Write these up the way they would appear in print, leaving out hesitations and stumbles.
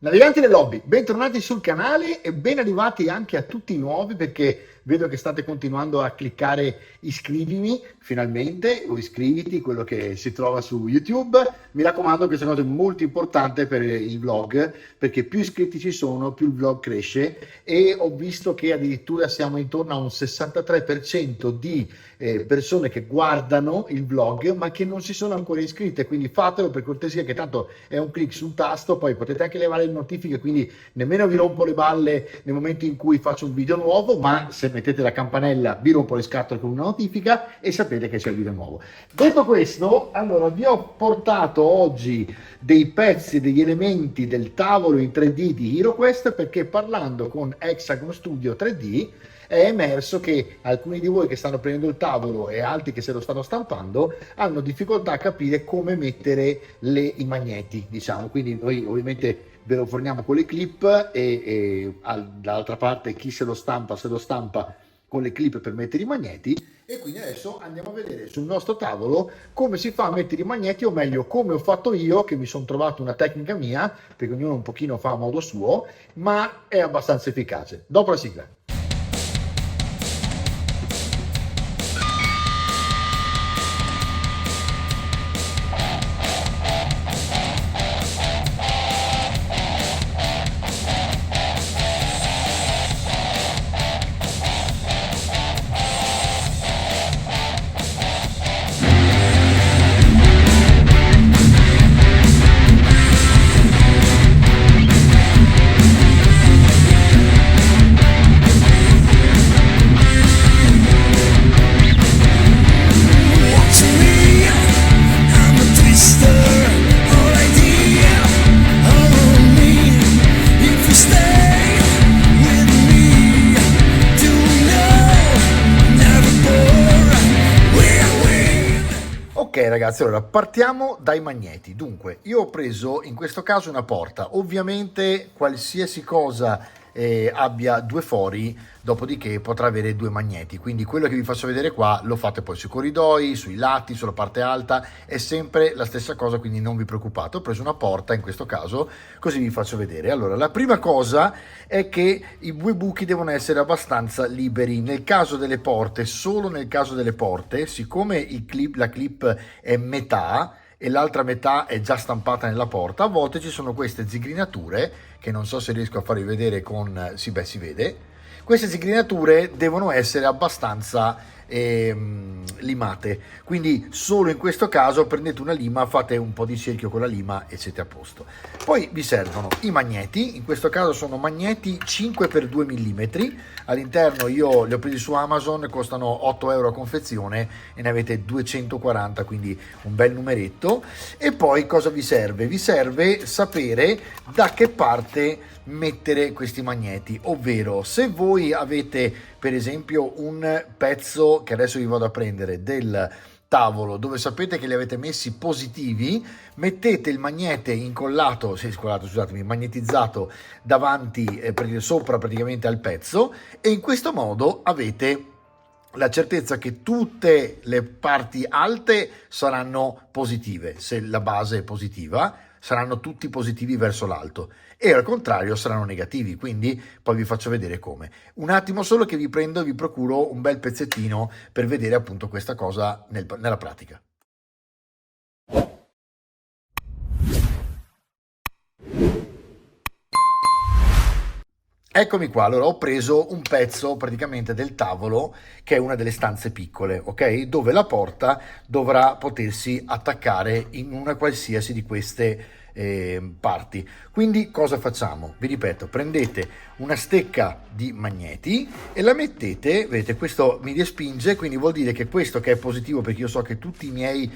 Naviganti del hobby, bentornati sul canale e ben arrivati anche a tutti i nuovi perché vedo che state continuando a cliccare iscrivimi finalmente o iscriviti, quello che si trova su YouTube. Mi raccomando, questa cosa è molto importante per il vlog perché più iscritti ci sono, più il vlog cresce e ho visto che addirittura siamo intorno a un 63% di persone che guardano il vlog ma che non si sono ancora iscritte, quindi fatelo per cortesia che tanto è un clic sul tasto, poi potete anche levare le notifiche, quindi nemmeno vi rompo le balle nel momento in cui faccio un video nuovo, ma se mettete la campanella vi rompo le scatole con una notifica e sapete che c'è il video nuovo. Detto questo, allora vi ho portato oggi dei pezzi, degli elementi del tavolo in 3D di HeroQuest perché parlando con Hexagon Studio 3D è emerso che alcuni di voi che stanno prendendo il tavolo e altri che se lo stanno stampando hanno difficoltà a capire come mettere i magneti, diciamo. Quindi noi ovviamente ve lo forniamo con le clip e dall'altra parte chi se lo stampa con le clip per mettere i magneti. E quindi adesso andiamo a vedere sul nostro tavolo come si fa a mettere i magneti, o meglio come ho fatto io, che mi sono trovato una tecnica mia, perché ognuno un pochino fa a modo suo, ma è abbastanza efficace. Dopo la sigla. Ok ragazzi, allora partiamo dai magneti. Dunque, io ho preso in questo caso una porta, ovviamente qualsiasi cosa abbia due fori, dopodiché potrà avere due magneti, quindi quello che vi faccio vedere qua lo fate poi sui corridoi, sui lati, sulla parte alta, è sempre la stessa cosa, quindi non vi preoccupate. Ho preso una porta in questo caso, così vi faccio vedere. Allora, la prima cosa è che i due buchi devono essere abbastanza liberi. Nel caso delle porte, solo nel caso delle porte, siccome la clip è metà e l'altra metà è già stampata nella porta, a volte ci sono queste zigrinature che non so se riesco a farvi vedere con... sì, beh, si vede. Queste zigrinature devono essere abbastanza limate, quindi solo in questo caso prendete una lima, fate un po' di cerchio con la lima e siete a posto. Poi vi servono i magneti, in questo caso sono magneti 5x2 mm, all'interno io li ho presi su Amazon, costano 8 euro a confezione e ne avete 240, quindi un bel numeretto. E poi cosa vi serve? Vi serve sapere da che parte mettere questi magneti, ovvero se voi avete per esempio un pezzo che adesso vi vado a prendere del tavolo dove sapete che li avete messi positivi, mettete il magnete scusatemi, magnetizzato davanti sopra praticamente al pezzo, e in questo modo avete la certezza che tutte le parti alte saranno positive. Se la base è positiva saranno tutti positivi verso l'alto e al contrario saranno negativi, quindi poi vi faccio vedere come. Un attimo solo che vi prendo e vi procuro un bel pezzettino per vedere appunto questa cosa nella pratica. Eccomi qua, allora ho preso un pezzo praticamente del tavolo che è una delle stanze piccole, ok? Dove la porta dovrà potersi attaccare in una qualsiasi di queste parti. Quindi cosa facciamo? Vi ripeto, prendete una stecca di magneti e la mettete, vedete questo mi respinge, quindi vuol dire che questo che è positivo, perché io so che tutti i miei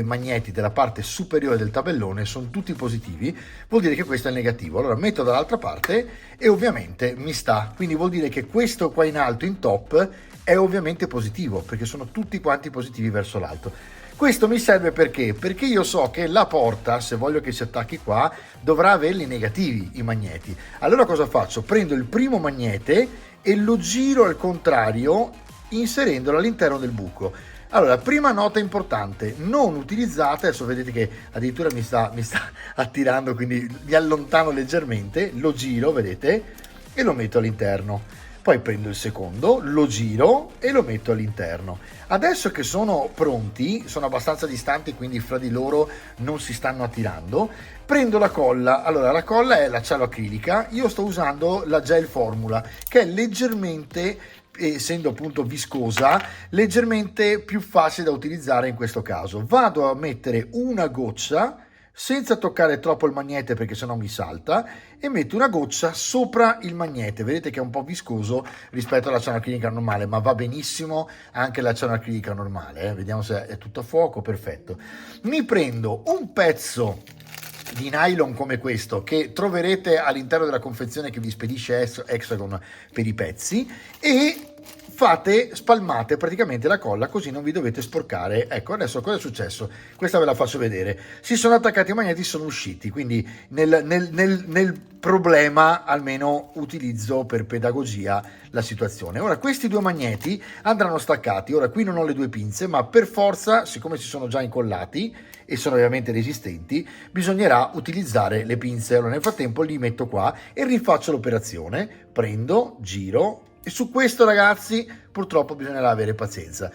magneti della parte superiore del tabellone sono tutti positivi, vuol dire che questo è il negativo. Allora metto dall'altra parte e ovviamente mi sta, quindi vuol dire che questo qua in alto, in top, è ovviamente positivo perché sono tutti quanti positivi verso l'alto. Questo mi serve perché? Perché io so che la porta, se voglio che si attacchi qua, dovrà averli negativi i magneti. Allora cosa faccio? Prendo il primo magnete e lo giro al contrario inserendolo all'interno del buco. Allora, prima nota importante, non utilizzate, adesso vedete che addirittura mi sta attirando, quindi mi allontano leggermente, lo giro, vedete, e lo metto all'interno. Poi prendo il secondo, lo giro e lo metto all'interno. Adesso che sono pronti, sono abbastanza distanti, quindi fra di loro non si stanno attirando, prendo la colla. Allora, la colla è l'acciaio acrilica, io sto usando la Gel Formula, che è leggermente, essendo appunto viscosa, leggermente più facile da utilizzare in questo caso. Vado a mettere una goccia senza toccare troppo il magnete perché sennò mi salta, e metto una goccia sopra il magnete. Vedete che è un po' viscoso rispetto all'acciaio acrilica normale, ma va benissimo anche l'acciaio acrilica normale. Vediamo se è tutto a fuoco. Perfetto. Mi prendo un pezzo di nylon come questo che troverete all'interno della confezione che vi spedisce Hexagon per i pezzi, e spalmate praticamente la colla, così non vi dovete sporcare. Ecco, adesso cosa è successo? Questa ve la faccio vedere. Si sono attaccati i magneti, sono usciti, quindi nel problema almeno utilizzo per pedagogia la situazione. Ora questi due magneti andranno staccati. Ora qui non ho le due pinze, ma per forza, siccome si sono già incollati e sono ovviamente resistenti, bisognerà utilizzare le pinze. Allora nel frattempo li metto qua e rifaccio l'operazione. Prendo, giro, e su questo, ragazzi, purtroppo bisognerà avere pazienza.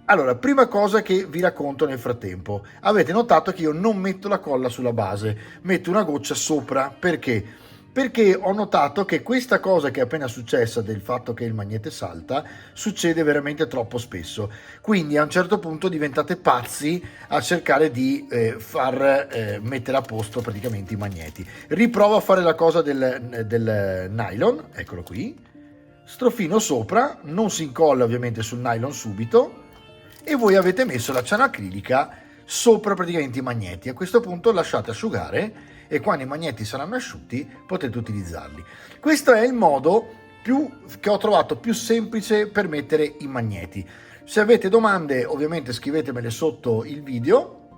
Allora, prima cosa che vi racconto nel frattempo, avete notato che io non metto la colla sulla base, metto una goccia sopra. Perché? Perché ho notato che questa cosa che è appena successa, del fatto che il magnete salta, succede veramente troppo spesso. Quindi a un certo punto diventate pazzi a cercare di far mettere a posto praticamente i magneti. Riprovo a fare la cosa del nylon, eccolo qui. Strofino sopra, non si incolla ovviamente sul nylon subito, e voi avete messo l'acciaio acrilica sopra praticamente i magneti. A questo punto lasciate asciugare e quando i magneti saranno asciutti potete utilizzarli. Questo è il modo che ho trovato più semplice per mettere i magneti. Se avete domande ovviamente scrivetemele sotto il video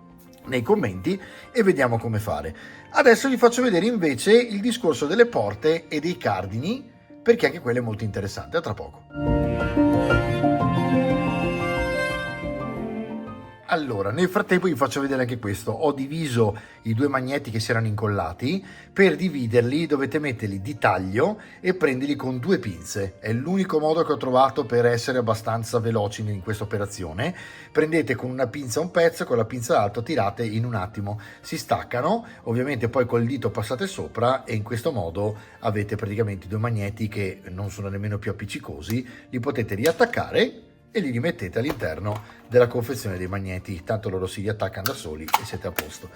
nei commenti e vediamo come fare. Adesso vi faccio vedere invece il discorso delle porte e dei cardini, perché anche quello è molto interessante. A tra poco. Allora, nel frattempo vi faccio vedere anche questo. Ho diviso i due magneti che si erano incollati. Per dividerli dovete metterli di taglio e prenderli con due pinze. È l'unico modo che ho trovato per essere abbastanza veloci in questa operazione. Prendete con una pinza un pezzo, con la pinza l'altro tirate, in un attimo si staccano. Ovviamente poi col dito passate sopra e in questo modo avete praticamente due magneti che non sono nemmeno più appiccicosi. Li potete riattaccare e li rimettete all'interno della confezione dei magneti, tanto loro si riattaccano da soli e siete a posto.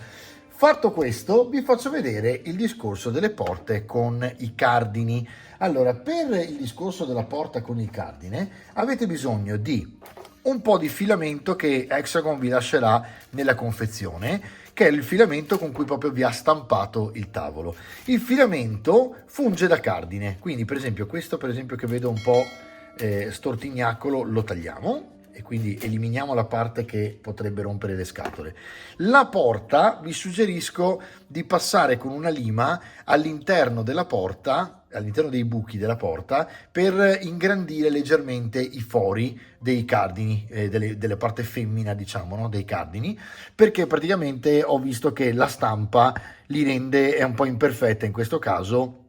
Fatto questo, vi faccio vedere il discorso delle porte con i cardini. Allora, per il discorso della porta con il cardine avete bisogno di un po' di filamento che Hexagon vi lascerà nella confezione, che è il filamento con cui proprio vi ha stampato il tavolo. Il filamento funge da cardine, quindi per esempio questo che vedo un po' stortignacolo lo tagliamo e quindi eliminiamo la parte che potrebbe rompere le scatole. La porta vi suggerisco di passare con una lima all'interno della porta, all'interno dei buchi della porta, per ingrandire leggermente i fori dei cardini, delle parte femmina, diciamo, no? Dei cardini, perché praticamente ho visto che la stampa li rende, è un po' imperfetta in questo caso,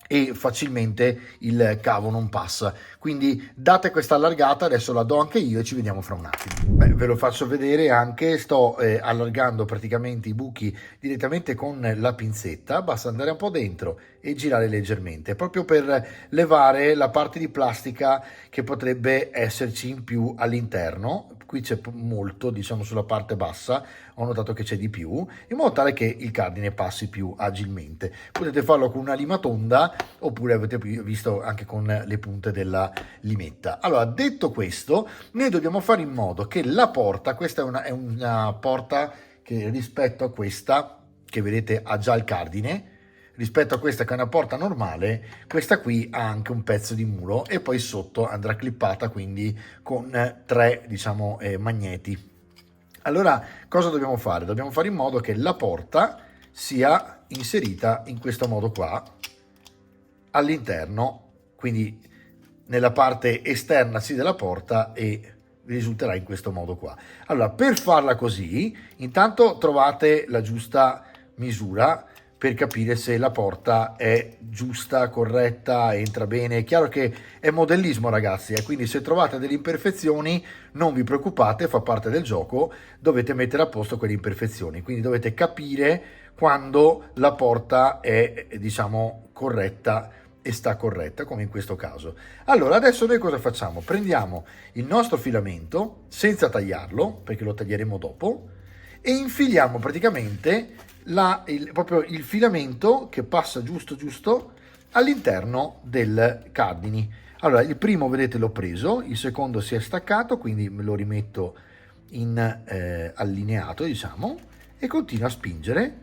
e facilmente il cavo non passa. Quindi date questa allargata, adesso la do anche io e ci vediamo fra un attimo. Beh, ve lo faccio vedere anche, sto allargando praticamente i buchi direttamente con la pinzetta. Basta andare un po' dentro e girare leggermente, proprio per levare la parte di plastica che potrebbe esserci in più all'interno. Qui c'è molto, diciamo, sulla parte bassa ho notato che c'è di più, in modo tale che il cardine passi più agilmente. Potete farlo con una lima tonda oppure avete visto anche con le punte della limetta. Allora, detto questo, noi dobbiamo fare in modo che la porta, questa è una porta che rispetto a questa che vedete ha già il cardine, rispetto a questa che è una porta normale, questa qui ha anche un pezzo di muro e poi sotto andrà clippata, quindi con tre, diciamo, magneti. Allora, cosa dobbiamo fare? Dobbiamo fare in modo che la porta sia inserita in questo modo qua, all'interno, quindi nella parte esterna sì della porta e risulterà in questo modo qua. Allora, per farla così, intanto trovate la giusta misura per capire se la porta è giusta, corretta, entra bene. È chiaro che è modellismo, ragazzi, quindi se trovate delle imperfezioni non vi preoccupate, fa parte del gioco, dovete mettere a posto quelle imperfezioni, quindi dovete capire quando la porta è, diciamo, corretta e sta corretta, come in questo caso. Allora, adesso noi cosa facciamo? Prendiamo il nostro filamento senza tagliarlo, perché lo taglieremo dopo, e infiliamo praticamente proprio il filamento che passa giusto all'interno del cardini. Allora, il primo, vedete, l'ho preso, il secondo si è staccato, quindi me lo rimetto in allineato, diciamo, e continuo a spingere,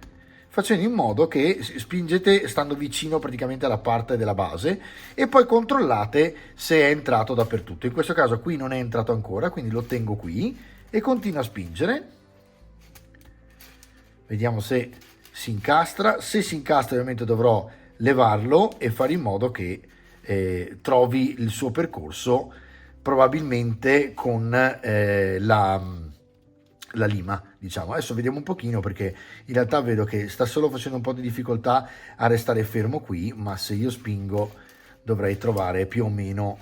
facendo in modo che spingete stando vicino praticamente alla parte della base e poi controllate se è entrato dappertutto. In questo caso qui non è entrato ancora, quindi lo tengo qui e continuo a spingere. Vediamo se si incastra. Se si incastra, ovviamente dovrò levarlo e fare in modo che trovi il suo percorso, probabilmente con la lima, diciamo. Adesso vediamo un pochino, perché in realtà vedo che sta solo facendo un po' di difficoltà a restare fermo qui, ma se io spingo dovrei trovare più o meno,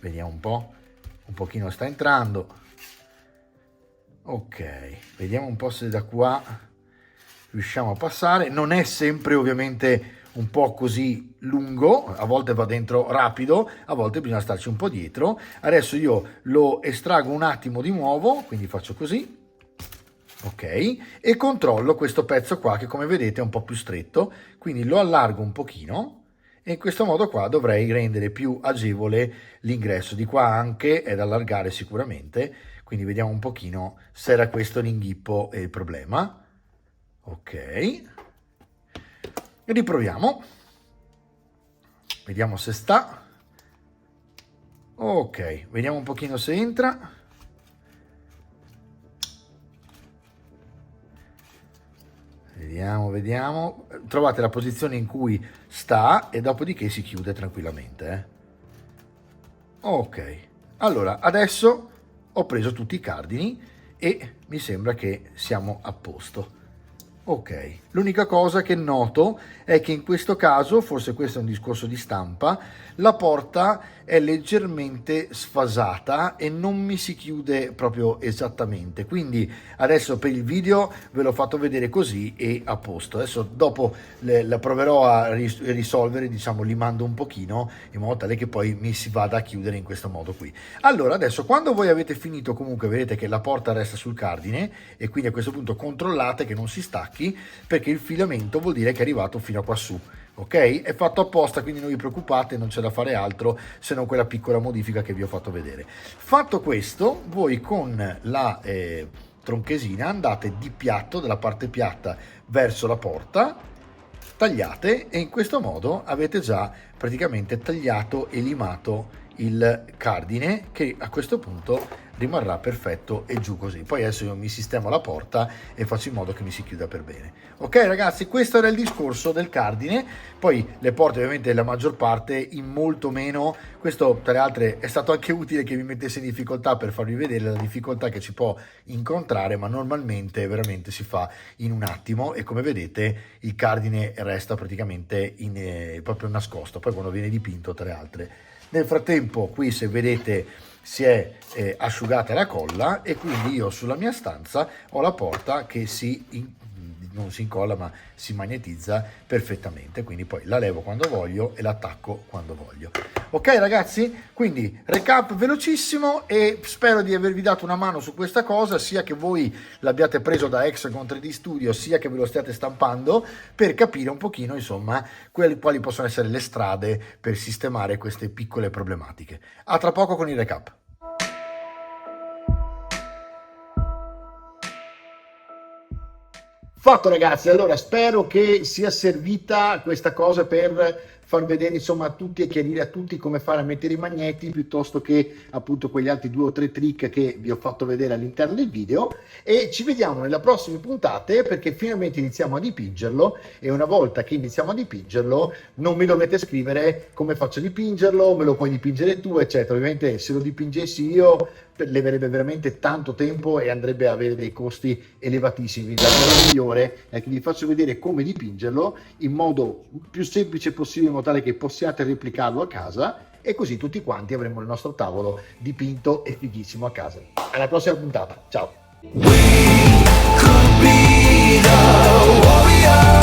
vediamo un po', un pochino sta entrando. Ok, vediamo un po' se da qua riusciamo a passare. Non è sempre ovviamente un po' così lungo, a volte va dentro rapido, a volte bisogna starci un po' dietro. Adesso io lo estraggo un attimo di nuovo, quindi faccio così, ok, e controllo questo pezzo qua che, come vedete, è un po' più stretto, quindi lo allargo un pochino e in questo modo qua dovrei rendere più agevole l'ingresso. Di qua anche è da allargare sicuramente, quindi vediamo un pochino se era questo l'inghippo e il problema. Ok, riproviamo, vediamo se sta. Ok, vediamo un pochino se entra. Vediamo, trovate la posizione in cui sta e dopodiché si chiude tranquillamente. Ok, allora adesso ho preso tutti i cardini e mi sembra che siamo a posto. Ok, l'unica cosa che noto è che in questo caso, forse questo è un discorso di stampa, la porta è leggermente sfasata e non mi si chiude proprio esattamente, quindi adesso per il video ve l'ho fatto vedere così e a posto. Adesso dopo la proverò a risolvere, diciamo, limando un pochino in modo tale che poi mi si vada a chiudere in questo modo qui. Allora adesso, quando voi avete finito, comunque vedete che la porta resta sul cardine e quindi a questo punto controllate che non si stacchi, perché il filamento vuol dire che è arrivato fino a qua su. Ok, è fatto apposta, quindi non vi preoccupate, non c'è da fare altro se non quella piccola modifica che vi ho fatto vedere. Fatto questo, voi con la tronchesina andate di piatto, dalla parte piatta verso la porta, tagliate e in questo modo avete già praticamente tagliato e limato il cardine, che a questo punto rimarrà perfetto e giù così. Poi adesso io mi sistemo la porta e faccio in modo che mi si chiuda per bene. Ok ragazzi, questo era il discorso del cardine. Poi le porte ovviamente la maggior parte in molto meno. Questo tra le altre è stato anche utile che vi mettesse in difficoltà per farvi vedere la difficoltà che ci può incontrare, ma normalmente veramente si fa in un attimo e come vedete il cardine resta praticamente proprio nascosto. Poi quando viene dipinto tra le altre. Nel frattempo qui, se vedete, si è asciugata la colla e quindi io sulla mia stanza ho la porta che non si incolla ma si magnetizza perfettamente, quindi poi la levo quando voglio e l'attacco quando voglio. Ok ragazzi, quindi recap velocissimo e spero di avervi dato una mano su questa cosa, sia che voi l'abbiate preso da Hexagon 3D Studio sia che ve lo stiate stampando, per capire un pochino insomma quali possono essere le strade per sistemare queste piccole problematiche. A tra poco con il recap. Fatto ragazzi, allora spero che sia servita questa cosa per far vedere insomma a tutti e chiarire a tutti come fare a mettere i magneti piuttosto che appunto quegli altri 2 o 3 trick che vi ho fatto vedere all'interno del video. E ci vediamo nelle prossime puntate perché finalmente iniziamo a dipingerlo, e una volta che iniziamo a dipingerlo non mi dovete scrivere come faccio a dipingerlo, me lo puoi dipingere tu eccetera. Ovviamente se lo dipingessi io leverebbe veramente tanto tempo e andrebbe a avere dei costi elevatissimi. La cosa migliore è che vi faccio vedere come dipingerlo in modo più semplice possibile, in modo tale che possiate replicarlo a casa, e così tutti quanti avremo il nostro tavolo dipinto e fighissimo a casa. Alla prossima puntata, ciao! We could be the warriors.